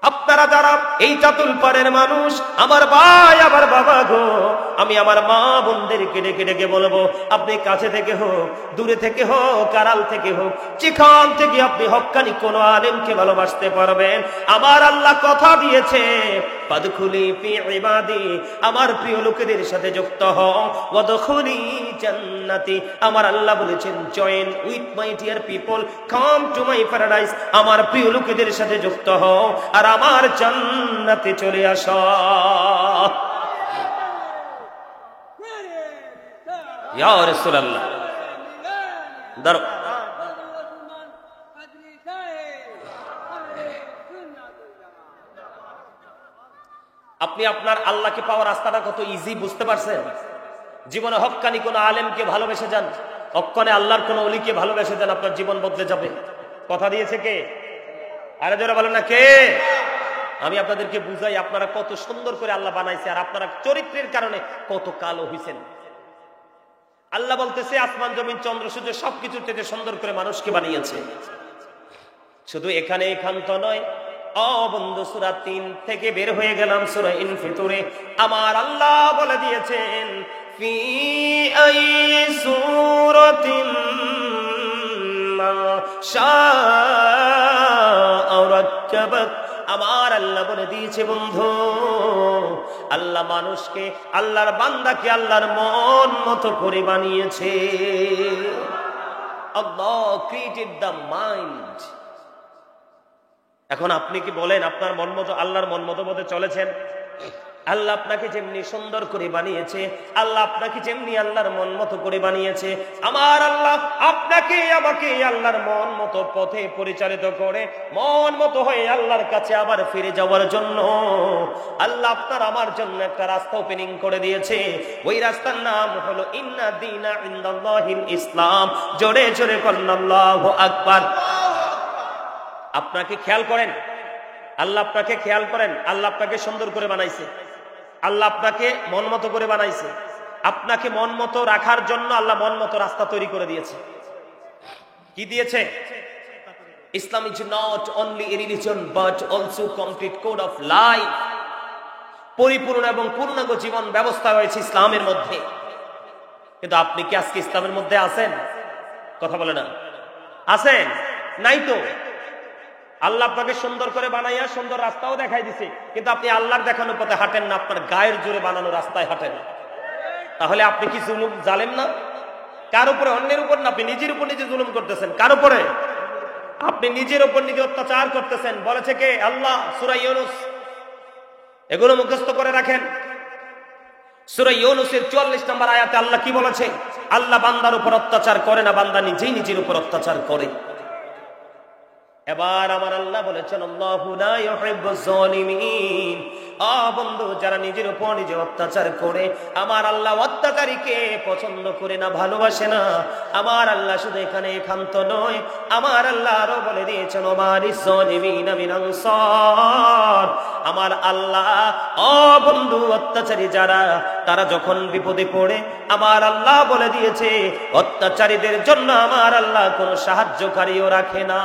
আপনারা যারা এই চাতুল পাড়ের মানুষ, আমার ভাই আমার বাবা গো, আমি আমার মা বোনদেরকে ডেকে ডেকে বলবো, আপনি কাছে থেকে হোক, দূরে থেকে হোক, আড়াল থেকে হোক, যেখান থেকে আপনি হক্কানি কোন আলেমকে ভালোবাসতে পারবেন, আমার আল্লাহ কথা দিয়েছে, ফাদখুলি ফি ইবাদি, আমার প্রিয় লোকেদের সাথে যুক্ত হও, ওয়াদখুলি জান্নাতি, আমার আল্লাহ বলেছেন join with my dear people, come to my paradise, আমার প্রিয় লোকেদের সাথে যুক্ত হও আর আমার জান্নাতে চলে আসো। ইয়া রাসূলুল্লাহ, দাঁড়াও। আপনি আপনার আল্লাহকে পাওয়ার রাস্তাটা কত ইজি বুঝতে পারছেন? জীবনে হক্কানি কোন আলেমকে ভালোবেসে যান, হক্কানি আল্লাহর কোন ওলিকে ভালোবেসে যান, আপনার জীবন বদলে যাবে। কথা দিয়েছে কে? আরে জোরে বলেন না কে? আমি আপনাদেরকে বুঝাই আপনারা কত সুন্দর করে আল্লাহ বানাইছে, আর আপনারা চরিত্রের কারণে কত কালো হইছেন। আল্লাহ বলতেছে আসমান জমিন চন্দ্র সূর্য সবকিছুর থেকে সুন্দর করে মানুষকে বানিয়েছে। শুধু এখানে এখান্ত নয়, বন্ধু সূরা ৩ থেকে বের হয়ে গেলাম সূরা ইনফিতরে, আমার আল্লাহ বলে দিয়েছেন ফি আই সূরাতিন মা শাআ রাক্কাবাক, আমার আল্লাহ বলে দিয়েছে বন্ধু, আল্লাহ মানুষকে, আল্লাহর বান্দাকে আল্লাহর মন মতো করে বানিয়েছে। আল্লাহ ক্রিয়েটেড দ্য মাইন্ড। এখন আপনি কি বলেন আপনার মন মতো, আল্লাহর মন মতো মতো চলেছেন? আল্লাহ আপনাকে যেমনি সুন্দর করে বানিয়েছে, আল্লাহ আপনাকে যেমনি আল্লাহর মন মতো করে বানিয়েছে, আমার আল্লাহ আপনাকে আমাকে আল্লাহর মন মতো পথে পরিচালিত করে মন মতো হয়ে আল্লাহর কাছে আবার ফিরে যাওয়ার জন্য আল্লাহ আপনার আমার জন্য একটা রাস্তা ওপেনিং করে দিয়েছে। ওই রাস্তার নাম হলো ইন্না দীনা ইনদাল্লাহিল ইসলাম। জোরে জোরে বলেন আল্লাহু আকবার। আপনাকে খেয়াল করেন, আল্লাহ আপনাকে খেয়াল করেন, আল্লাহ আপনাকে সুন্দর করে বানাইছে, আল্লাহ আপনাকে মন মতো করে বানাইছে। আপনাকে মন মতো রাখার জন্য আল্লাহ মন মতো রাস্তা তৈরি করে দিয়েছে। কি দিয়েছে? Islam is not only a religion but also complete code of life. পরিপূর্ণ এবং পূর্ণাঙ্গ জীবন ব্যবস্থা রয়েছে ইসলামের মধ্যে। কিন্তু আপনি কি আজকে ইসলামের মধ্যে আছেন? কথা বলে না, আছেন? নাই তো। আল্লাহ আপনাকে সুন্দর করে বানাইয়া সুন্দর রাস্তাও দেখাই দিছে, কিন্তু আপনি আল্লাহর দেখানো পথে হাঁটেন না, আপনার গায়ের জোরে বানানো রাস্তায় হাঁটেন। তাহলে আপনি কি জুলুম, জালেম না? কার উপরে? অন্যের উপর না, আপনি নিজের উপর নিজে জুলুম করতেছেন। কার উপরে? আপনি নিজের উপর নিজে অত্যাচার করতেছেন। বলেছে কে? আল্লাহ। সূরা ইউনূস, এগুলো মুখস্থ করে রাখেন। সূরা ইউনূসের ৪৪ নম্বর আয়াতে আল্লাহ কি বলেছে? আল্লাহ বান্দার উপর অত্যাচার করে না, বান্দা নিজেই নিজের উপর অত্যাচার করে। এবার আমার আল্লাহ বলেছেন আল্লাহু লা ইউহিব্বুজ জালিমিন। বন্ধু, যারা নিজের উপর নিজে অত্যাচার করে, আমার আল্লাহ অত্যাচারীকে পছন্দ করে না, ভালোবাসে না। আমার আল্লাহ শুধু এখানে একান্ত নয়, আমার আল্লাহ আরো বলে দিয়েছেন ওমারিস জালিমিনা মিন আনসার। আমার আল্লাহ বন্ধু, অত্যাচারী যারা, তারা যখন বিপদে পড়ে, আমার আল্লাহ বলে দিয়েছে অত্যাচারীদের জন্য আমার আল্লাহ কোনো সাহায্যকারীও রাখে না।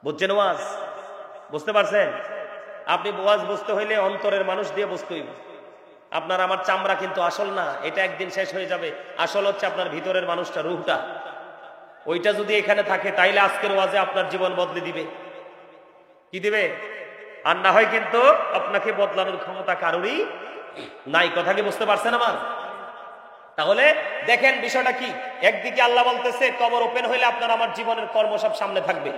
বুঝছেন ওয়াজ? বুঝতে পারছেন? আপনি ওয়াজ বুঝতে হইলে অন্তরের মানুষ দিয়ে বুঝতে হইব। আপনার আমার চামড়া কিন্তু আসল না, এটা একদিন শেষ হয়ে যাবে। আসল হচ্ছে আপনার ভিতরের মানুষটা, রূহটা। ওইটা যদি এখানে থাকে তাইলে আজকের ওয়াজে আপনার জীবন বদলে দিবে। কি দিবে? আর না হয় কিন্তু আপনাকে বদলানোর ক্ষমতা কারোরই নাই। কথা কি বুঝতে পারছেন আমার? তাহলে দেখেন বিষয়টা কি। একদিকে আল্লাহ বলতেছে কবর ওপেন হইলে আপনার আমার জীবনের কর্ম সব সামনে থাকবে।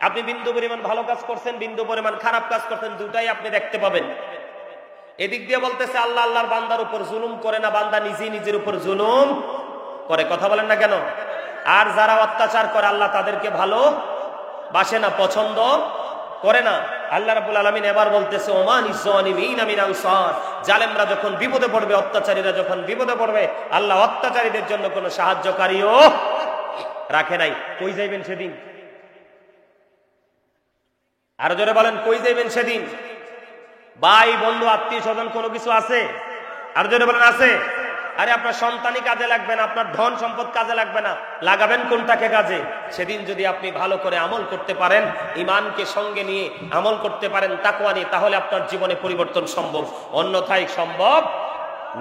আপনি বিন্দু পরিমাণ ভালো কাজ করছেন, বিন্দু পরিমাণ খারাপ কাজ করছেন, দুটাই আপনি দেখতে পাবেন। এদিক দিয়ে বলতেছে আল্লাহ আল্লাহর বান্দার উপর জুলুম করে না, বান্দা নিজেই নিজের উপর জুলুম করে। কথা বলেন না কেন? আর যারা অত্যাচার করে আল্লাহ তাদেরকে ভালো বাসে না, পছন্দ করে না। আল্লাহ রাব্বুল আলামিন এবার বলতেছে ওমানিস জালিমিনা মিন আনসার। জালেমরা যখন বিপদে পড়বে, অত্যাচারীরা যখন বিপদে পড়বে, আল্লাহ অত্যাচারীদের জন্য কোনো সাহায্যকারীও রাখে নাই। কই যাইবেন সেদিন? আর জোরে বলেন, কই যাইবেন সেদিন? ভাই বন্ধু আত্মীয় স্বজন কোনো কিছু আছে? আর জোরে বলেন, আছে? আরে আপনার সন্তানই কাজে লাগবে না, আপনার ধন সম্পদ কাজে লাগবে না, লাগাবেন কোনটাকে কাজে? সেদিন যদি আপনি ভালো করে আমল করতে পারেন, ঈমানকে সঙ্গে নিয়ে আমল করতে পারেন, তাকওয়া নিয়ে, তাহলে আপনার জীবনে পরিবর্তন সম্ভব, অন্যথায় সম্ভব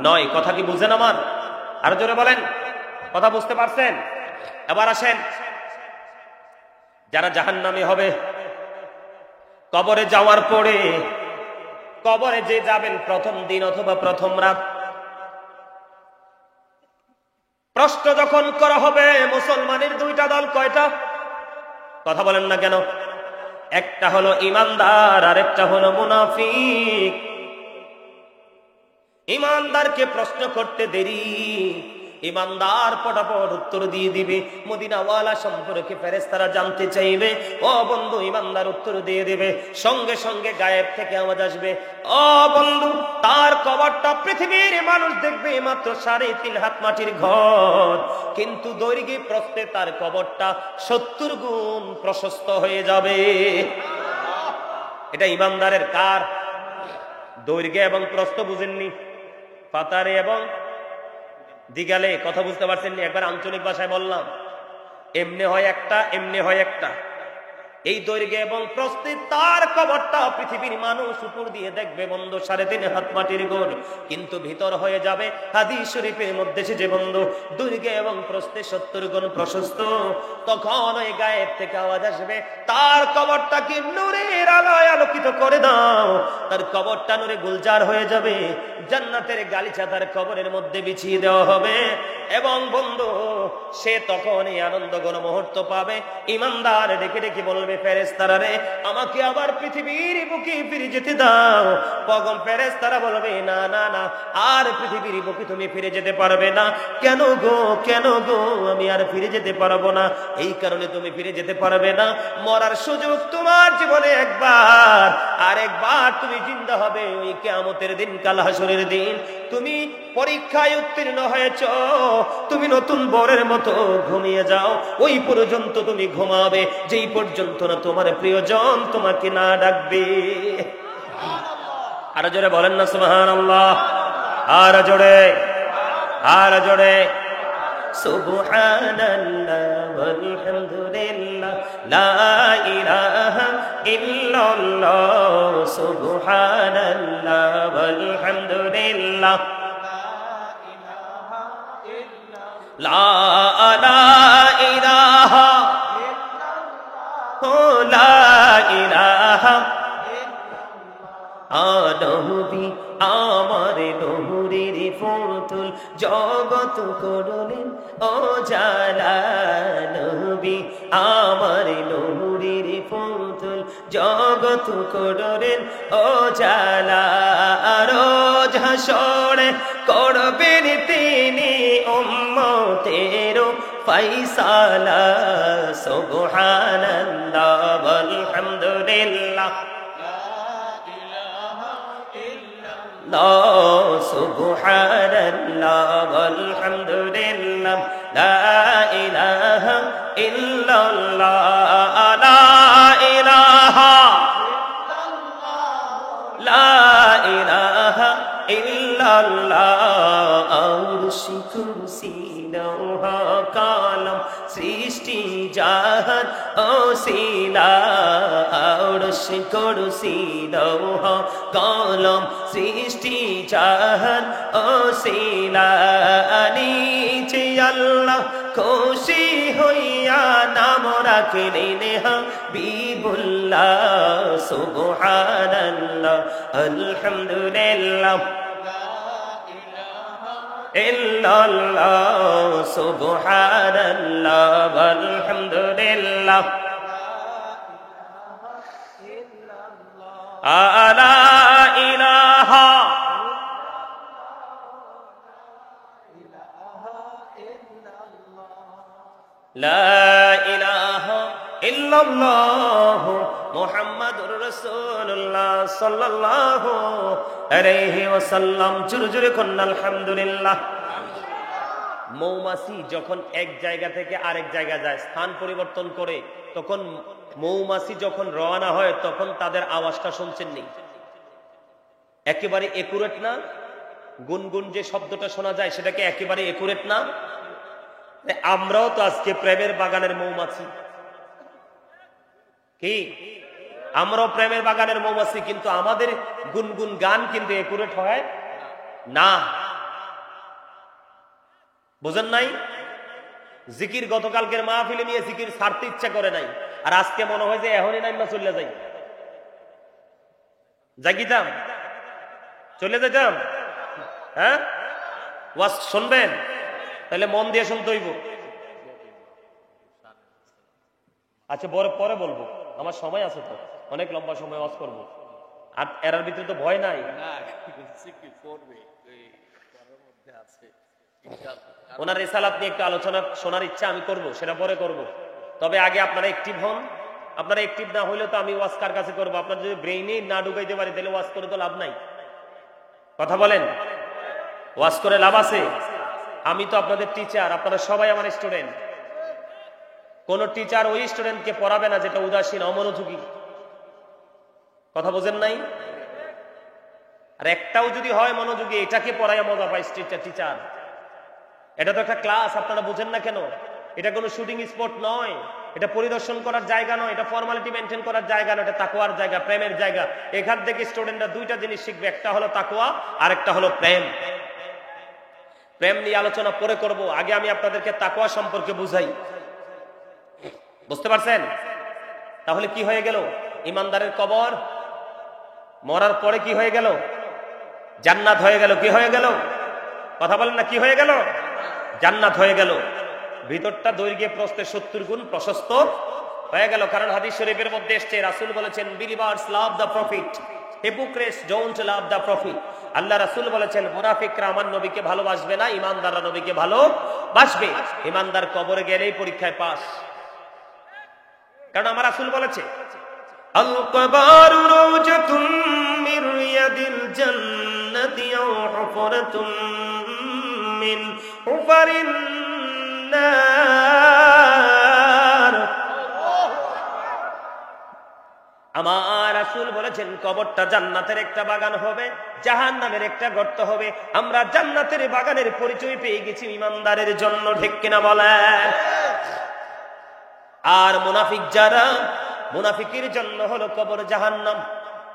নয়। কথা কি বুঝেন আমার? আরো জোরে বলেন, কথা বুঝতে পারছেন? এবার আসেন, যারা জাহান্নামী হবে কবরে যাওয়ার পরে, কবরে যে যাবেন প্রথম দিন অথবা প্রথম রাত, প্রশ্ন যখন করা হবে মুসলমানের দুইটা দল, কয়টা? কথা বলেন না কেন? একটা হলো ঈমানদার আর একটা হলো মুনাফিক। ঈমানদারকে প্রশ্ন করতে দেরি, ঈমানদার পটাপট উত্তর দিয়ে দিবে। মদিনাওয়ালা সম্পর্কে ফেরেশতারা জানতে চাইবে, ও বন্ধু, ঈমানদার উত্তর দিয়ে দিবে। সঙ্গে সঙ্গে গায়েব থেকে আওয়াজ আসবে, ও বন্ধু, তার কবরটা পৃথিবীর মানুষ দেখবে মাত্র 3.5 হাত মাটির ঘর, কিন্তু দৈর্ঘ্যে প্রস্থে তার কবরটা 70 গুণ প্রশস্ত হয়ে যাবে। এটা ঈমানদারের কার? দৈর্ঘ্য এবং প্রস্থ বুঝেননি? পাতারে এবং দিগালে, কথা বুঝতে পারছেন? একবার আঞ্চলিক ভাষায় বললাম, এমনি হয় একটা, এমনি হয় একটা। এই দৈর্ঘ্য এবং প্রস্থে তার কবরটা পৃথিবীর মানুষ উপর দিয়ে দেখবে বন্ধু 3.5 হাত মাটির ঘর, কিন্তু ভিতর হয়ে যাবে হাদিস শরীফের মধ্যে সে যে বন্ধু দৈর্ঘ্য এবং প্রস্থে 70 গুণ প্রশস্ত। তখন ওই গায়েব থেকে আওয়াজ আসবে, তার কবরটাকে নূরের আলোয় আলোকিত করে দাও। তার কবরটা নূরে গুলজার হয়ে যাবে, জান্নাতের গালিচা তার কবরের মধ্যে বিছিয়ে দেওয়া হবে। এবং বন্ধু, সে তখন এই আনন্দ ঘন মুহূর্ত পাবে। ঈমানদার ডেকে ডেকে বলবে, ফেরেশতারা রে, আমাকে আবার পৃথিবীর বুকে ফিরে যেতে দাও। পগম ফেরেশতারা বলবে, না না না, আর পৃথিবীর বুকে তুমি ফিরে যেতে পারবে না। কেন গো, কেন গো? আমি আর ফিরে যেতে পারবো না। এই কারণে তুমি ফিরে যেতে পারবে না, মরার সুযোগ তোমার জীবনে একবার, আর একবার তুমি জিন্দা হবে ওই কিয়ামতের দিন, কাল হাসরের দিন। তুমি পরীক্ষায় উত্তীর্ণ হয়েছ, তুমি নতুন বরের মতো ঘুমিয়ে যাও। ওই পর্যন্ত তুমি ঘুমাবে, যেই পর্যন্ত না তোমার প্রিয়জন তোমাকে না ডাকবে। আর জোরে বলেন না সুবহানাল্লাহ, আর জোরে, আর জোরে। সুবহানাল্লাহ ওয়ালহামদুলিল্লাহ লা ইলাহা ইল্লাল্লাহ, সুবহানাল্লাহ ওয়ালহামদুলিল্লাহ লা ইলাহা লা ইলাহা। নবী আমার নূরের ফুতুল, জগত করলেন ও জালা। নবী আমার নূরের ফুতুল, জগত করলেন ও জালা। রোজ হাসরে করবেন তিনি উম্মতের ফায়সালা। সুবহানাল্লাহ ওয়ালহামদুলিল্লাহ সুবহানাল্লাহ ওয়ালহামদুলিল্লাহ লা ইলাহা ইল্লাল্লাহ লা ইলাহা লা ইলাহা ইল্লাল্লাহ। আরশি কুরসি লৌহ কলম সৃষ্টি জাহান ওসিলা। আরশি কুরসি লৌহ কলম সৃষ্টি জাহান ওসিলা। নিচে আল্লাহ খুশি হইয়া নাম রাখলেন হাবিবুল্লাহ। সুবহানাল্লাহ আলহামদুলিল্লাহ ইল্লাল্লাহ, সুবহানাল্লাহ আলহামদুলিল্লাহ লা ইলাহা লা ইলাহা ইল্লাল্লাহ মুহাম্মাদুর রাসূলুল্লাহ সাল্লাল্লাহু আলাইহি ওয়াসাল্লাম। জোরে জোরে কোন আলহামদুলিল্লাহ। মৌমাছি যখন এক জায়গা থেকে আরেক জায়গা যায়, স্থান পরিবর্তন করে, তখন মৌমাছি যখন রওনা হয় তখন তাদের আওয়াজটা শুনছেন নি? একেবারে একুরেট না? গুনগুন যে শব্দটা শোনা যায় সেটাকে একেবারে একুরেট না? আমরাও তো আজকে প্রেমের বাগানের মৌমাছি। কি আমরাও প্রেমের বাগানের মৌমাছি, কিন্তু আমাদের গুনগুন গান কিন্তু একুরেট হয় না। বুঝেন নাই? জিকির গতকালকের মাহফিলে নিয়ে জিকির ছাড়তে ইচ্ছা করে নাই, আর আজকে মনে হয় যে এখনই নাইমা চলে যাই, জাগিতাম চলে যেতাম। হ্যাঁ, ওয়াজ শুনবেন? তাহলে মন দিয়ে শুনতে হইব। আচ্ছা পরে বলবো, আমার সময় আছে তো, অনেক লম্বা সময় ওয়াজ করবো। আর এর ভিতরে তো ভয় নাই। ওনার রিসালাত নিয়ে একটু আলোচনা শোনার ইচ্ছা আমি করব, সেটা পরে করব। তবে আগে আপনারা অ্যাক্টিভ হন। আপনারা অ্যাক্টিভ না হইলে তো আমি ওয়াজ কার কাছে করবো? আপনার যদি ব্রেইনে না ঢুকাইতে পারি তাহলে ওয়াজ করে তো লাভ নাই। কথা বলেন, ওয়াজ করে লাভ আছে? আমি তো আপনাদের টিচার, আপনারা সবাই আমার স্টুডেন্ট। কোন টিচার ওই স্টুডেন্টকে পড়াবে না যেটা উদাসীন, অমনোযোগী। কথা বোঝেন নাই? আর একটাও যদি হয় মনোযোগী, এটাকে পড়াইয়া মজা পাই টিচার। এটা তো একটা ক্লাস, আপনারা বুঝেন না কেন? এটা কোনো শুটিং স্পট নয়, এটা পরিদর্শন করার জায়গা নয়, এটা ফর্মালিটি মেনটেন করার জায়গা নয়, এটা তাকওয়ার জায়গা, প্রেমের জায়গা। এখান থেকে স্টুডেন্টরা দুইটা জিনিস শিখবে, একটা হলো তাকওয়া আর একটা হলো প্রেম। প্রেম নিয়ে আলোচনা পরে করব, আগে আমি আপনাদেরকে তাকওয়া সম্পর্কে বুঝাই। বুঝতে পারছেন? তাহলে কি হয়ে গেল? ইমানদারের কবর মরার পরে কি হয়ে গেল? জান্নাত হয়ে গেল। কি হয়ে গেল? কথা বলেন না, কি হয়ে গেল? জান্নাত হয়ে গেল। ভিতরটা দৈর্ঘ্যে প্রস্থে 70 গুণ প্রশস্ত হয়ে গেল। কারণ হাদিস শরীফের মধ্যে এসেছে, রাসূল বলেছেন, believers love the prophet, hypocrites don't love the prophet. আল্লাহ রাসূল বলেছেন, মুনাফিকরা আমার নবীকে ভালোবাসবে না, ইমানদাররা নবীকে ভালোবাসবে। ইমানদার কবরে গেলেই পরীক্ষায় পাস, কারণ আমার রাসূল বলেছে, আল কবরু রাওজাতুম মির রিয়াদিল জান্নাতি আও হুফরাতুম মিন হুফারিন নার। আমার রাসূল বলেছেন, কবরটা জান্নাতের একটা বাগান হবে, জাহান্নামের একটা গর্ত হবে। আমরা জান্নাতের বাগানের পরিচয় পেয়ে গেছি ইমানদারের জন্য। ঠিক কিনা বলেন? আর মুনাফিক যারা, মুনাফিকের জন্য হলো কবর জাহান্নাম।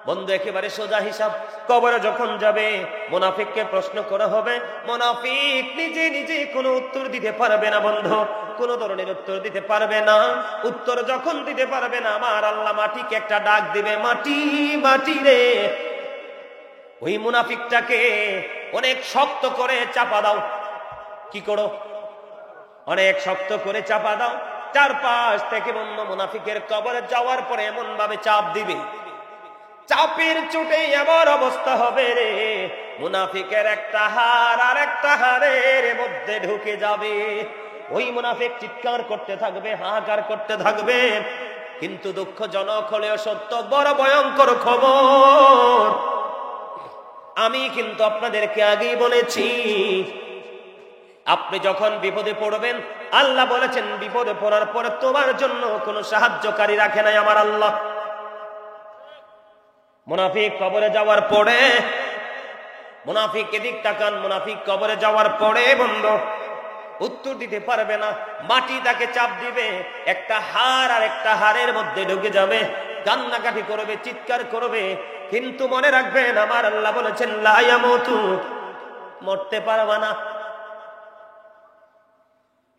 বন্ধু একেবারে সোজা হিসাব, কবরে যখন যাবে মুনাফিককে প্রশ্ন করা হবে, মুনাফিক নিজে নিজে কোনো উত্তর দিতে পারবে না। বন্ধু কোন ধরনের উত্তর দিতে পারবে না। উত্তর যখন দিতে পারবে না, আমার আল্লাহ মাটিকে একটা ডাক দিবে, মাটি মাটি রে, ওই মুনাফিকটাকে অনেক শক্ত করে চাপা দাও। কি করো? অনেক শক্ত করে চাপা দাও। চারপাশ থেকে বন্ধু মুনাফিকের কবরে যাওয়ার পরে এমন ভাবে চাপ দিবে, চাপের চোটে এমন অবস্থা হবে রে, মুনাফিকের একটা হাড় আর একটা হাড়ের মধ্যে ঢুকে যাবে। ওই মুনাফিক চিৎকার করতে থাকবে, হাহাকার করতে থাকবে। কিন্তু দুঃখজনক হলেও সত্য, বড় ভয়ঙ্কর খবর আমি কিন্তু আপনাদেরকে আগেই বলেছি। আপনি যখন বিপদে পড়বেন, আল্লাহ বলেছেন, বিপদে পড়ার পরে তোমার জন্য কোনো সাহায্যকারী রাখে নাই আমার আল্লাহ। মুনাফিক কবরে যাওয়ার পরে, মুনাফিক এদিক তাকান, মুনাফিক কবরে যাওয়ার পরে বন্ধু উত্তর দিতে পারবে না। মাটি তাকে চাপ দিবে, একটা হাড় আর একটা হাড়ের মধ্যে ঢুকে যাবে, কান্নাকাটি করবে, চিৎকার করবে। কিন্তু মনে রাখবেন, আমার আল্লাহ বলেছেন, লা ইয়ামুতু, মরতে পারবে না।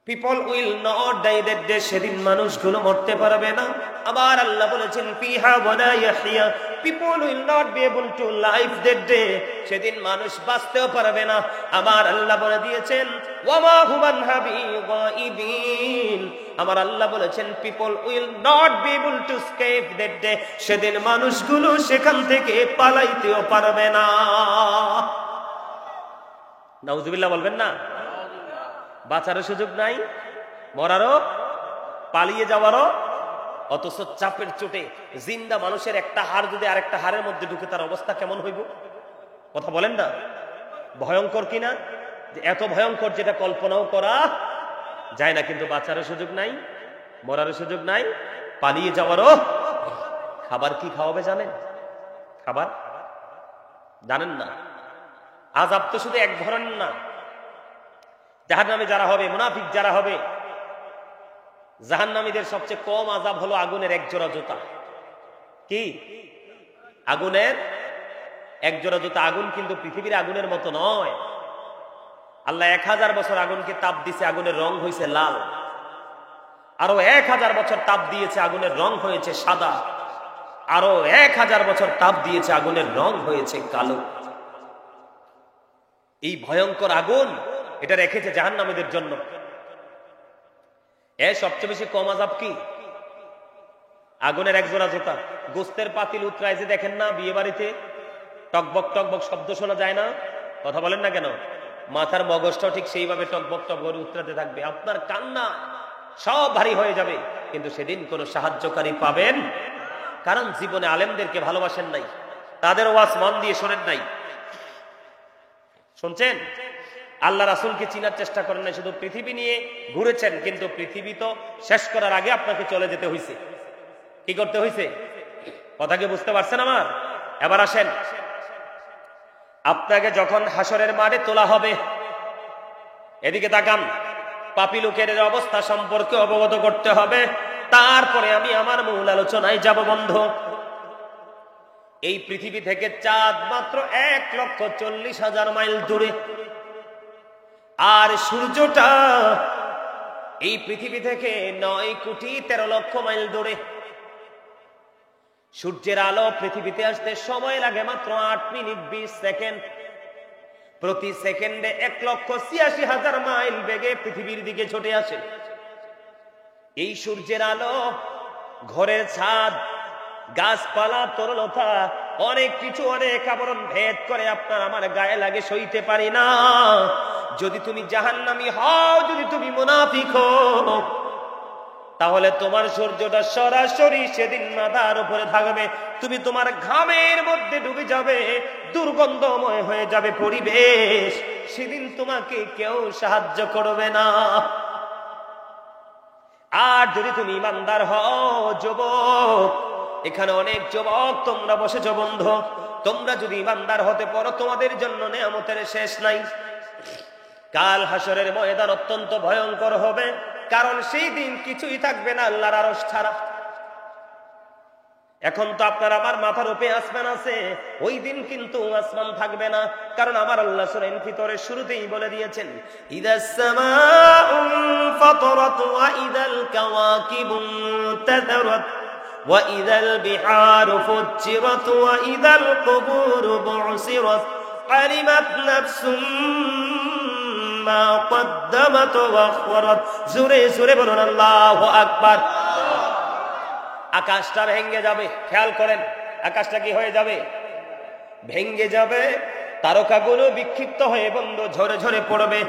People will not die that day, সেদিন মানুষগুলো মরতে পারবে না। আবার আল্লাহ বলেছেন, ফিহা ওয়ালা ইয়াহইয়া, people will not be able to live that day, সেদিন মানুষ বাঁচতেও পারবে না। আবার আল্লাহ বলে দিয়েছেন, ওয়ামা হুমান হাবিগাইবিন, আমার আল্লাহ বলেছেন, people will not be able to escape that day, সেদিন মানুষগুলো সেখান থেকে পালাইতেও পারবে না। নাউজুবিল্লাহ বলবেন না? বাঁচারও সুযোগ নাই, মরারও, পালিয়ে যাওয়ারও। অথচ চাপের চোটে জিন্দা মানুষের একটা হাড় যদি আরেকটা হাড়ের মধ্যে ঢুকে, তার অবস্থা কেমন হইব? কথা বলেন না? ভয়ঙ্কর কিনা? এত ভয়ঙ্কর যেটা কল্পনাও করা যায় না। কিন্তু বাঁচারও সুযোগ নাই, মরারও সুযোগ নাই, পালিয়ে যাওয়ারও। খাবার কি খাওয়াবে জানেন? খাবার জানেন না? আযাব তো শুধু এক ধরনের না। জাহান্নামে যারা হবে, মুনাফিক যারা হবে, জাহান্নামীদের সবচেয়ে কম আযাব হলো আগুনের এক জোড়া জুতা। কি? আগুনের এক জোড়া জুতা। আগুন কিন্তু পৃথিবীর আগুনের মতো নয়। আল্লাহ 1000 বছর আগুনকে তাপ দিয়েছে, আগুনের রং হয়েছে লাল। আরো 1000 বছর তাপ দিয়েছে, আগুনের রং হয়েছে সাদা। আরো 1000 বছর তাপ দিয়েছে, আগুনের রং হয়েছে কালো। এই ভয়ঙ্কর আগুন এটা রেখেছে জাহান্নামীদের জন্য। সবচেয়ে বেশি কম আযাব কি? আগুনের এক জোড়া জুতা। গোস্তের পাতিল উতরায় যে দেখেন না বিয়ে বাড়িতে, টকবক টকবক শব্দ শোনা যায় না? কথা বলেন না কেন? মাথার মগজটাও ঠিক সেইভাবে টকবক টক করে উতরাতে থাকবে। আপনার কান্না সব ভারী হয়ে যাবে, কিন্তু সেদিন কোনো সাহায্যকারী পাবেন, কারণ জীবনে আলেমদেরকে ভালোবাসেন নাই, তাদের ওয়াজ মন দিয়ে শোনেন নাই। শুনছেন? আল্লাহ রাসূলকে চিনার চেষ্টা করেন নাই, শুধু পৃথিবী নিয়ে ঘুরেছেন, কিন্তু পৃথিবী তো শেষ করার আগে আপনাকে চলে যেতে হয়েছে। কি করতে হয়েছে? কথা কি বুঝতে পারছেন আমার? এবার আসেন, আপনাকে যখন হাসরের মাঠে তোলা হবে, এদিকে তাকান, পাপী লোকের অবস্থা সম্পর্কে অবগত করতে হবে। তারপরে আমি আমার মূল আলোচনায় যাব। বন্ধু, এই পৃথিবী থেকে চাঁদ মাত্র 1,40,000 মাইল দূরে, আর সূর্যটা এই পৃথিবী থেকে 9,13,00,000 মাইল দূরে। সূর্যের আলো পৃথিবীতে আসতে সময় লাগে মাত্র 8 মিনিট 20 সেকেন্ড। প্রতি সেকেন্ডে 1,86,000 মাইল বেগে পৃথিবীর দিকে ছুটে আসে। এই সূর্যের আলো ঘরের ছাদ, গাছপালা, তরলতা, অনেক কিছু, অনেক আবরণ ভেদ করে আপনার আমার গায়ে লাগে, সইতে পারি না। যদি তুমি জাহান্নামী হও, যদি তুমি মুনাফিক হও, তাহলে তোমার সূর্যটা সরাসরি সেদিন মাথার উপরে থাকবে। তুমি তোমার ঘামের মধ্যে ডুবে যাবে, দুর্গন্ধময় হয়ে যাবে পরিবেশ। সেদিন তোমাকে কেউ সাহায্য করবে না। আর যদি তুমি ইমানদার হও, যুবক, এখানে অনেক যুবক তোমরা বসেছো বন্ধু, তোমরা যদি ইমানদার হতে পারো, তোমাদের জন্য নেয়ামতের শেষ নাই। কাল হাসরের ময়দান অত্যন্ত ভয়ঙ্কর হবে, কারণ সেই দিন কিছুই থাকবে না আল্লাহর আরশ ছাড়া। এখন তো আপনার আমার মাথার উপরে আসমান আছে, ওই দিন কিন্তু আসমান থাকবে না, কারণ আমার আল্লাহ সূরা ইনফিতরের শুরুতেই বলে দিয়েছেন, ইদাস সামাউ ফাতারাত ওয়া ইদাল কাওয়াকিবু তাযারাত ওয়া ইদাল বিহারু ফুজ্জিরাত ওয়া ইদাল কুবুরু বু'সিরাত আলিমাত নাফসুম মা কদ্দামাত ওয়া আখরাত। জোরে জোরে বলুন আল্লাহু আকবার। আকাশটা ভেঙে যাবে। খেয়াল করেন, আকাশটা কি হয়ে যাবে? ভেঙে যাবে। তারকাগুলো বিক্ষিপ্ত হয়ে বন্ধু ঝরে ঝরে পড়বে।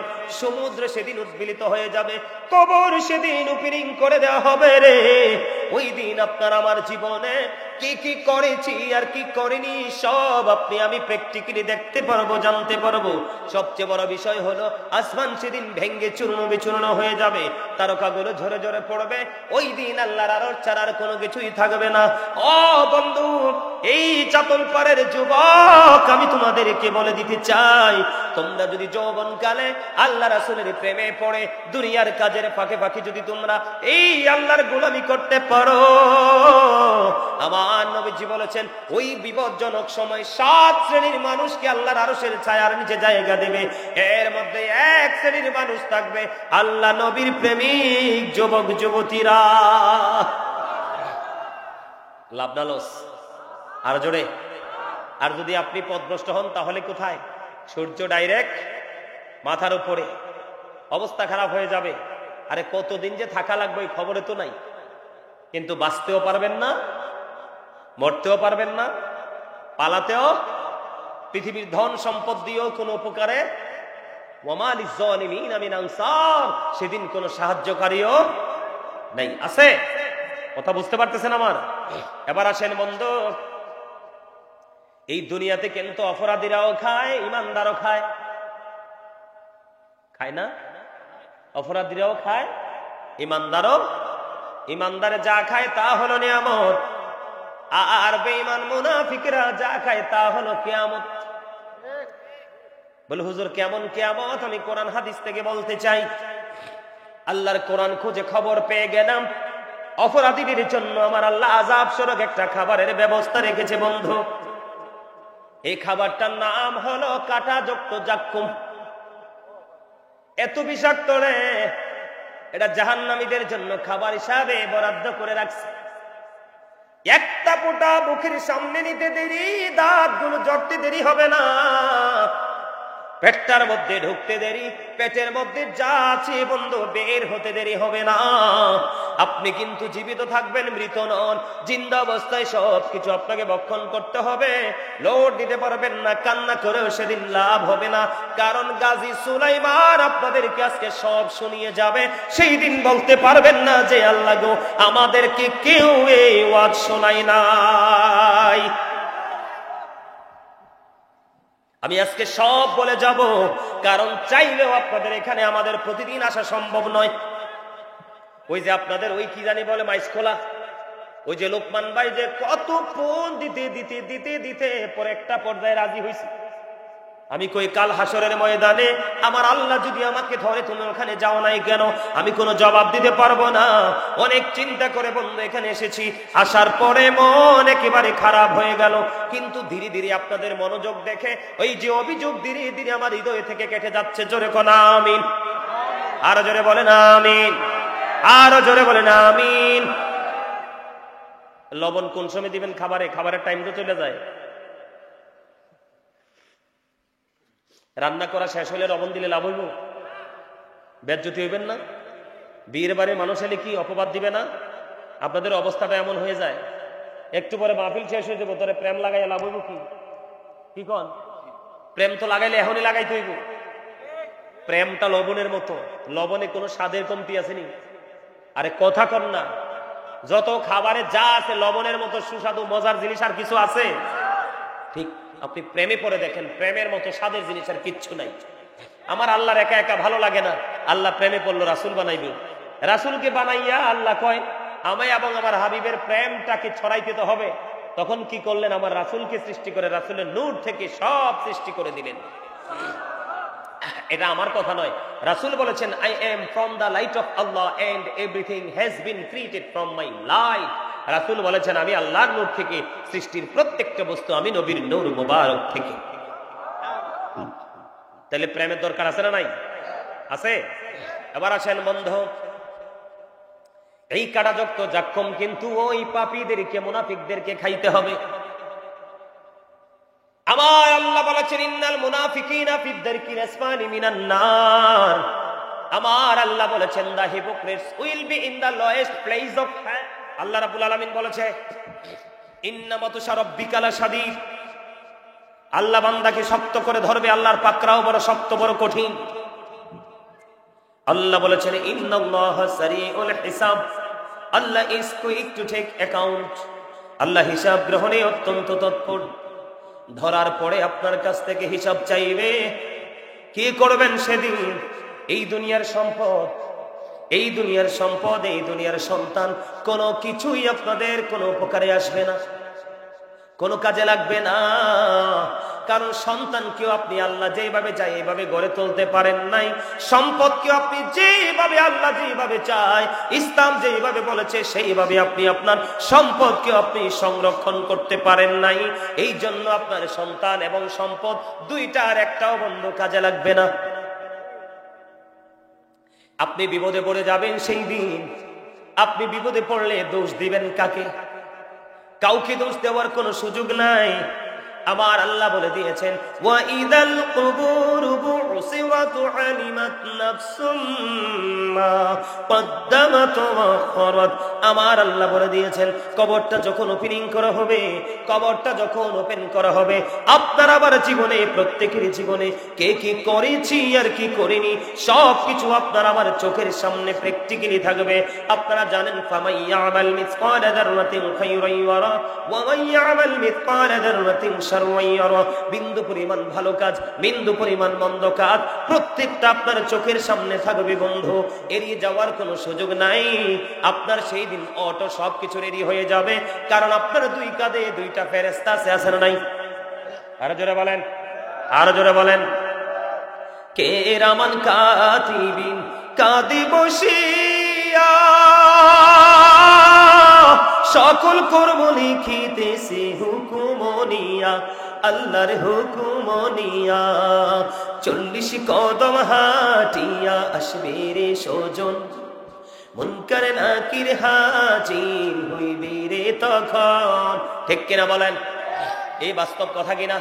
সমুদ্র সেদিন উদ্বেলিত হয়ে যাবে। কবর সেদিন উপিরিং করে দেওয়া হবে রে। ওই দিন আপনার আমার জীবনে কি কি করেছি আর কি করিনি সব আপনি আমি প্র্যাকটিক্যালি দেখতে পারবো, জানতে পারবো। সবচেয়ে বড় বিষয় হলো আসমান সেদিন ভেঙে চূর্ণ বিচূর্ণ হয়ে যাবে, তারকাগুলো ঝরে ঝরে পড়বে। ওই দিন আল্লাহর আরশ ছাড়া আর কোনো কিছুই থাকবে না। ও বন্ধু, এই চাতল পাড়ের যুবক, আমি তোমাদেরকে বলে দিতে চাই, তোমরা যদি যৌবনকালে আল্লাহ রাসূলের প্রেমে পড়ে দুনিয়ার কাজের ফাঁকে ফাঁকে যদি তোমরা এই আল্লাহর গোলামি করতে পারো, আমার নবীজি বলেছেন ওই বিপজ্জনক সময় 7 শ্রেণীর মানুষকে আল্লাহর আরশের ছায়ার নিচে জায়গা দেবে। এর মধ্যে 1 শ্রেণীর মানুষ থাকবে আল্লাহ নবীর প্রেমিক যুবক যুবতীরা। লাভ না লস? আর জোরে। আর যদি আপনি পথভ্রষ্ট হন তাহলে কোথায়? সূর্য ডাইরেক্ট মাথার উপরে, অবস্থা খারাপ হয়ে যাবে। আরে কতদিন যে থাকা লাগবে খবরে তো নাই, কিন্তু বাঁচতেও পারবেন না, মরতেও পারবেন না, পালাতেও, পৃথিবীর ধন সম্পদ দিয়েও কোনো উপকারে ওয়ামা লিয-যালিমিনা মিন আনসার, সেদিন কোনো সাহায্যকারীও নাই। আছে? কথা বুঝতে পারতেছেন আমার? এবার আসেন বন্ধু, এই দুনিয়াতে কিন্তু অপরাধীরাও খায়, ইমানদারও খায়। খায় না? অপরাধীরাও খায়, ইমানদারও। ইমানদারে যা খায় তা হলো নিয়ামত, আর বেঈমান মুনাফিকরা যা খায় তা হলো কিয়ামত। বলে হুজুর কেমন কিয়ামত? আমি কোরআন হাদিস থেকে বলতে চাই। আল্লাহর কোরআন খুঁজে খবর পেয়ে গেলাম অপরাধীদের জন্য আমার আল্লাহ আযাব স্বরূপ একটা খাবারের ব্যবস্থা রেখেছে বন্ধু। এই খাবারটার নাম হলো কাঁটাযুক্ত জাক্কুম। এত বিষাক্ত রে, এটা জাহান্নামীদের জন্য খাবার হিসাবে বরাদ্দ করে রাখছে। একটা ফোঁটা মুখের সামনে নিতে দেরি, দাঁতগুলো জড়তে দেরি হবে না, পেটটার মধ্যে ঢুকতে দেরি, পেটের মধ্যে যা আছে বন্ধু বের হতে দেরি হবে না। আপনি কিন্তু জীবিত থাকবেন, মৃত নন। জিন্দা অবস্থায় সব কিছু আপনাকে ভক্ষণ করতে হবে। লোড দিতে পারবেন না, কান্না করেও সেদিন লাভ হবে না। কারণ গাজী সুলাইমান আপনাদেরকে আজকে সব শুনিয়ে যাবে। সেই দিন বলতে পারবেন না যে আল্লাহ গো, আমাদেরকে কেউ এই ওয়াজ শোনাই নাই। আমি আজকে সব বলে যাব, কারণ চাইলেও আপনাদের এখানে আমাদের প্রতিদিন আসা সম্ভব নয়। ওই যে আপনাদের ওই কি জানি বলে মাইসকোলা, ওই যে লোকমান ভাই যে কত ফোন দিতে দিতে দিতে দিতে পরে একটা পর্যায়ে রাজি হয়েছে। আমি কই কাল হাসরের ময়দানে আমার আল্লাহ যদি আমাকে ধরে তুমি ওখানে যাও নাই কেন, আমি কোনো জবাব দিতে পারবো না। অনেক চিন্তা করে বন্ধু এখানে এসেছি, আসার পরে মন একেবারে খারাপ হয়ে গেল। কিন্তু ধীরে ধীরে আপনাদের মনোযোগ দেখে ওই যে অভিযোগ ধীরে ধীরে আমার হৃদয় থেকে কেটে যাচ্ছে। জোরে কোন আমিন, আরো জোরে বলেন আমিন, আরো জোরে বলেন আমিন। লবণ কোন সময় দিবেন খাবারে? খাবারের টাইম তো চলে যায়। রান্না করা শেষ হলে লবণ দিলে লাভ হইব? বেজ্জতি হইবেন না? বিয়ের বাড়ি মানুষ এলে কি অপবাদ দিবে না? আপনাদের অবস্থাটা এমন হয়ে যায়, একটু পরে মাহফিল শেষ হয়ে যাবো, তোরে প্রেম লাগাইয়া লাভ হইব কি? কি কন? প্রেম তো লাগাইলে এখনই লাগাইতে হইব। প্রেমটা লবণের মতো, লবণে কোনো স্বাদের কমতি আসেনি। আরে কথা কন না, যত খাবারে যা আছে লবণের মতো সুস্বাদু মজার জিনিস আর কিছু আছে? ঠিক আপনি প্রেমে পড়ে দেখেন, প্রেমের মতো স্বাদের জিনিস আর কিচ্ছু নাই। আমার আল্লাহর একা একা ভালো লাগে না, আল্লাহ প্রেমে পড়লো রাসূল বানাইবে। রাসূলকে বানাইয়া আল্লাহ কয় আমায় এবং আমার হাবিবের প্রেমটাকে ছড়াইতে তো হবে। তখন কি করলেন? আমার রাসূলকে সৃষ্টি করে রাসূলের নূর থেকে সব সৃষ্টি করে দিলেন। এটা আমার কথা নয়, রাসূল বলেছেন I am from the light of Allah and everything has been created from my light. রাসূল বলেছেন আমি আল্লাহর নূর থেকে, সৃষ্টির প্রত্যেকটা বস্তু আমি নবীর নূর মুবারক থেকে। তাহলে প্রেমের দরকার আছে না নাই? আছে। এবার আসেন বন্ধু, এই কাঁটাযুক্ত জাক্কুম কিন্তু ওই পাপীদেরকে, মুনাফিকদেরকে খাইতে হবে। আমার আল্লাহ বলেছেন ইন্নাল মুনাফিকিনা ফি দারকিল আসফালি মিনান নার। আমার আল্লাহ বলেছেন the hypocrites will be in the lowest place of hell. আল্লাহ রাব্বুল আলামিন বলেছে ইন্না বাতুশা রাব্বিকা লাশাদীদ। আল্লাহ বান্দাকে শক্ত করে ধরবে, আল্লাহর পাকড়াও বড় শক্ত, বড় কঠিন। আল্লাহ বলেছেন ইন্নাল্লাহা সারিউল হিসাব, Allah is quick to take account. আল্লাহ হিসাব গ্রহণে অত্যন্ত তৎপর। ধরার পরে আপনার কাছ থেকে হিসাব চাইবে। কি করবেন সেদিন? এই দুনিয়ার সম্পদ, এই দুনিয়ার সম্পদ, এই দুনিয়ার সন্তান, কোনো কিছুই আপনাদের কোনো উপকারে আসবে না, কোনো কাজে লাগবে না। কারণ সন্তানকেও আপনি আল্লাহ যেভাবে চাই এইভাবে গড়ে তুলতে পারেন নাই। সম্পদকেও আপনি যেভাবে আল্লাহ যেভাবে চায়, ইসলাম যেভাবে বলেছে সেইভাবে আপনি আপনার সম্পদকেও আপনি সংরক্ষণ করতে পারেন নাই। এই জন্য আপনার সন্তান এবং সম্পদ দুইটার একটাও বন্ধু কাজে লাগবে না। আপনি বিপদে পড়ে যাবেন সেই দিন। আপনি বিপদে পড়লে দোষ দিবেন কাকে? কাউকে দোষ দেওয়ার কোনো সুযোগ নাই। আমার আল্লাহ বলে দিয়েছেন ওয়া ইদাল কুবুরু বুসিরাত আলিমাত নাফসুম মা কদ্দামাত ওয়া আখরাত। আমার আল্লাহ বলে দিয়েছেন কবরটা যখন ওপেনিং করা হবে, কবরটা যখন ওপেন করা হবে, আপনার আবার জীবনে, প্রত্যেকের জীবনে কে কি করেছি আর কি করিনি সব কিছু আপনার আমার চোখের সামনে প্র্যাকটিক্যালি থাকবে। আপনারা জানেন ফামাইয়ামাল মিসকালা যাররাতিন খায়রান ইয়ারা ওয়া মাইয়ামাল মিসকালা যাররাতিন শাররান ইয়ারা। বিন্দু পরিমাণ ভালো কাজ, বিন্দু পরিমাণ মন্দ কাজ প্রত্যেকটা আপনার চোখের সামনে থাকবে বন্ধু, এড়িয়ে যাওয়ার কোনো সুযোগ নাই। আপনার সেই দিন অটো সবকিছু রেডি হয়ে যাবে, কারণ আপনার দুই কাঁধে দুইটা ফেরেশতা আছে না নাই? আরো জোরে বলেন, আরো জোরে বলেন। কেরামান কাতিবিন কাঁদি বসিয়া সকল কর্ম লিখিতেছে হুকুমনিয়া আল্লাহর হুকুমনিয়া 40 কদম হাঁটিয়া আসবে রে সজন মুনকার নাকির হাজির হইবে রে তখন। ঠিক কিনা বলেন? এই বাস্তব কথা কিনা?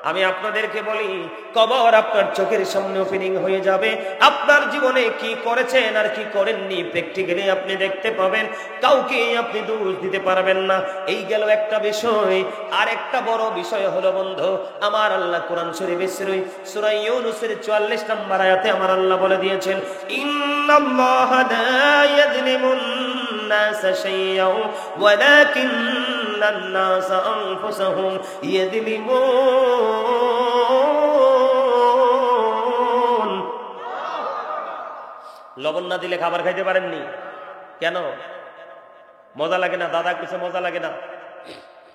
আমি আপনাদেরকে বলি, কবর আপনার চোখের সামনে ওপেনিং হয়ে যাবে। আপনার জীবনে কি করেছেন আর কি করেননি প্র্যাকটিক্যালি আপনি দেখতে পাবেন। কাউকে আপনি দোষ দিতে পারবেন না। এই গেল একটা বিষয়। আর একটা বড় বিষয় হলো বন্ধু, আমার আল্লাহ কোরআন শরীফের সূরা ইউনূসের 44 নম্বর আয়াতে আমার আল্লাহ বলে দিয়েছেন, ইন্নাল্লাহা লা ইয়াযলিমুন নাসা শাইআন ওয়ালাকিন্নান নাসা আনফুসাহুম ইয়াযলিমুন। লবণ না দিলে খাবার খাইতে পারেননি কেন? মজা লাগে না? দাদা কিছু মজা লাগে না?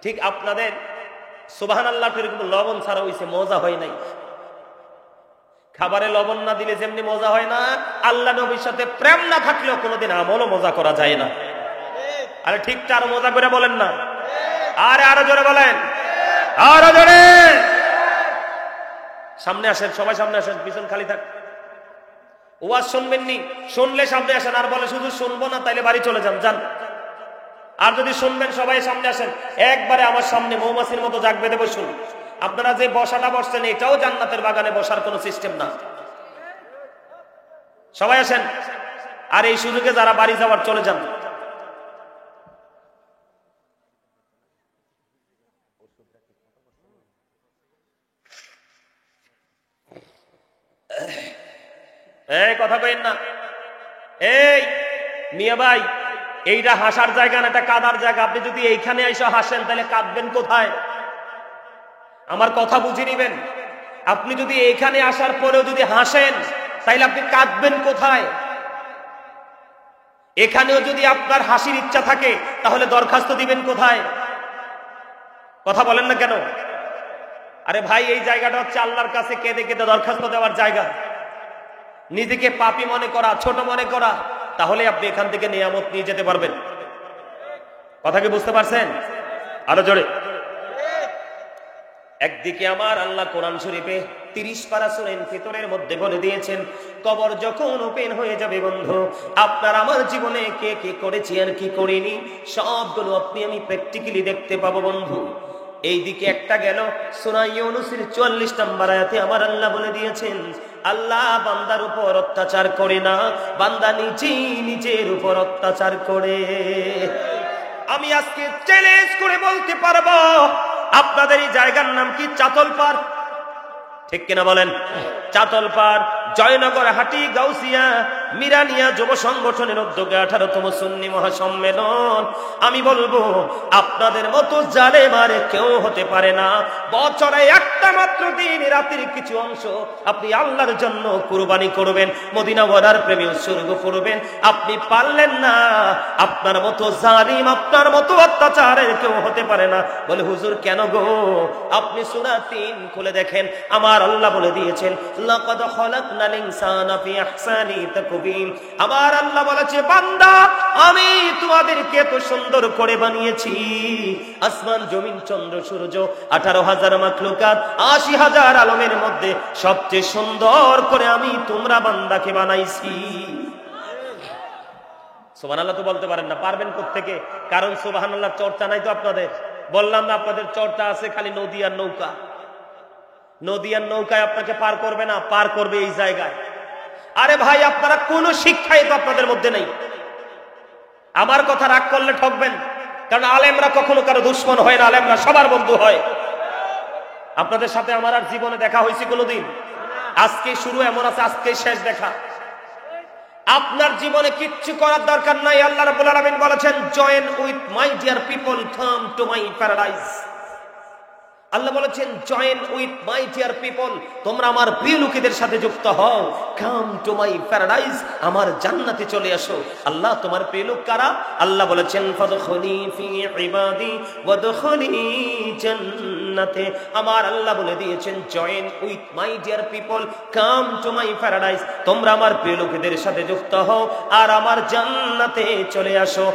ঠিক আপনাদের সুবহানাল্লাহ এরকম লবণ ছাড়া হইছে, মজা হয় নাই। খাবারে লবণ না দিলে যেমনি মজা হয় না, আল্লাহ নবীর সাথে প্রেম না থাকলেও কোনোদিন আমলও মজা করা যায় না। আরে ঠিকটা আরো মজা করে বলেন না, আরে আরো জোরে বলেন, আরো জোরে। সামনে আসেন, সবাই সামনে আসেন, পিছন খালি থাক। ওয়াজ শুনবেন নি? শুনলে সামনে আসেন। আর বলে শুধু শুনবো না, তাইলে বাড়ি চলে যান, যান। আর যদি শুনবেন সবাই সামনে আসেন, একবারে আমার সামনে মৌমাছির মতো জাগ বেঁধে বসুন। আপনারা যে বসাটা বসছেন এটাও জান্নাতের বাগানে বসার কোনো সিস্টেম না। সবাই আসেন। আর এই সুযোগে যারা বাড়ি যাওয়ার চলে যান। এই কথা কইেন না। এই মিয়া ভাই, এইটা হাসার জায়গা না, এটা কাদার জায়গা। আপনি যদি এইখানে এসে হাসেন তাহলে কাঁদবেন কোথায়? আমার কথা বুঝে নিবেন। আপনি যদি এইখানে আসার পরেও যদি হাসেন তাহলে আপনি কাঁদবেন কোথায়? এখানেও যদি আপনার হাসির ইচ্ছা থাকে তাহলে দরখাস্ত দিবেন কোথায়? কথা বলেন না কেন? আরে ভাই, এই জায়গাটা হচ্ছে আল্লাহর কাছে কেঁদে কেঁদে দরখাস্ত দেওয়ার জায়গা। নিজেকে পাপী মনে করা, ছোট মনে করা, তাহলে আপনি এখান থেকে নিয়ামত নিয়ে যেতে পারবেন। কথা কি বুঝতে পারছেন? আরো জোরে। একদিকে আমার আল্লাহ কোরআন শরীফে 30 পারা সূরা ফিতরের মধ্যে বলে দিয়েছেন, কবর যখন ওপেন হয়ে যাবে বন্ধু, আপনার আমার জীবনে কে কে করেছি আর কি করিনি সবগুলো আপনি আমি প্র্যাকটিক্যালি দেখতে পাবো বন্ধু। এইদিকে একটা গেল, সূরা ইউনূসের 44 নম্বর আয়াতে আমার আল্লাহ বলে দিয়েছেন, আল্লাহ বান্দার উপর অত্যাচার করে না, বান্দা নিজেই নিজের উপর অত্যাচার করে। আমি আজকে চ্যালেঞ্জ করে বলতে পারবো, আপনাদের এই জায়গার নাম কি? চাতলপাড়। ঠিক কিনা বলেন? চাতলপাড়, জয়নগর, হাটি, গাউসিয়া, মিরানিয়া যুব সংগঠনের উদ্যোগে 18তম সুন্নি মহাসম্মেলন। আমি বলবো, আপনাদের মতো জালেম আর কেউ হতে পারে না। বছরে একটা মাত্র দিন, রাতের কিছু অংশ আপনি আল্লাহর জন্য কুরবানি করবেন, মদিনা ওয়ালার প্রেমে উৎসর্গ করবেন। আপনি পারলেন না, আপনার মতো জালিম, আপনার মতো অত্যাচারের কেউ হতে পারে না। বলে হুজুর কেন গো? আপনি সূরা 3 খুলে দেখেন, আমার আল্লাহ বলে দিয়েছেন, লাকাদ খালাকনাল ইনসানা ফি আহসানি তাকবীম। আমার আল্লাহ বলেছে, বান্দা আমি তোমাদেরকে এত সুন্দর করে বানিয়েছি। আসমান, জমিন, চন্দ্র, সূর্য, 18,000 মাখলুকাত, 80,000 আলমের মধ্যে সবচেয়ে সুন্দর করে আমি তোমরা বান্দাকে বানাইছি। সুবহানাল্লাহ তো বলতে পারেন না, পারবেন কোত্থেকে? কারণ সুবহানাল্লাহ চর্চা নাই তো আপনাদের। বললাম না আপনাদের চর্চা আছে খালি নদী আর নৌকা। নদী আর নৌকায় আপনাকে পার করবে না, পার করবে এই জায়গায়। আরে ভাই, আপনারা কোন শিক্ষাই তো আপনাদের মধ্যে নেই। আমার কথা রাগ করলে ঠকবেন, কারণ আলেমরা কখনো কারো দুশ্মন হয় না, আলেমরা সবার বন্ধু হয়। আপনাদের সাথে আমার আর জীবনে দেখা হয়েছে কোনোদিন? আজকে শুরু, এমন আছে আজকে শেষ দেখা। আপনার জীবনে কিচ্ছু করার দরকার নাই। আল্লাহ রাব্বুল আলামিন বলেছেন, join with my dear people, come to my paradise. আল্লাহ বলেছেন join with my dear people, তোমরা আমার প্রিয় লোকেদের সাথে যুক্ত হও। কাম টু মাই প্যারাডাইস, আমার জান্নাতে চলে আসো। আল্লাহ তোমার প্রিয় লোক কারা? আল্লাহ বলেছেন ফাদখুলি ফি ইবাদি ওয়াদখুলি জান্নাতে। আমার আল্লাহ বলে দিয়েছেন join with my dear people, come to my paradise, তোমরা আমার প্রিয় লোকেদের সাথে যুক্ত হও আর আমার জান্নাতে চলে আসো।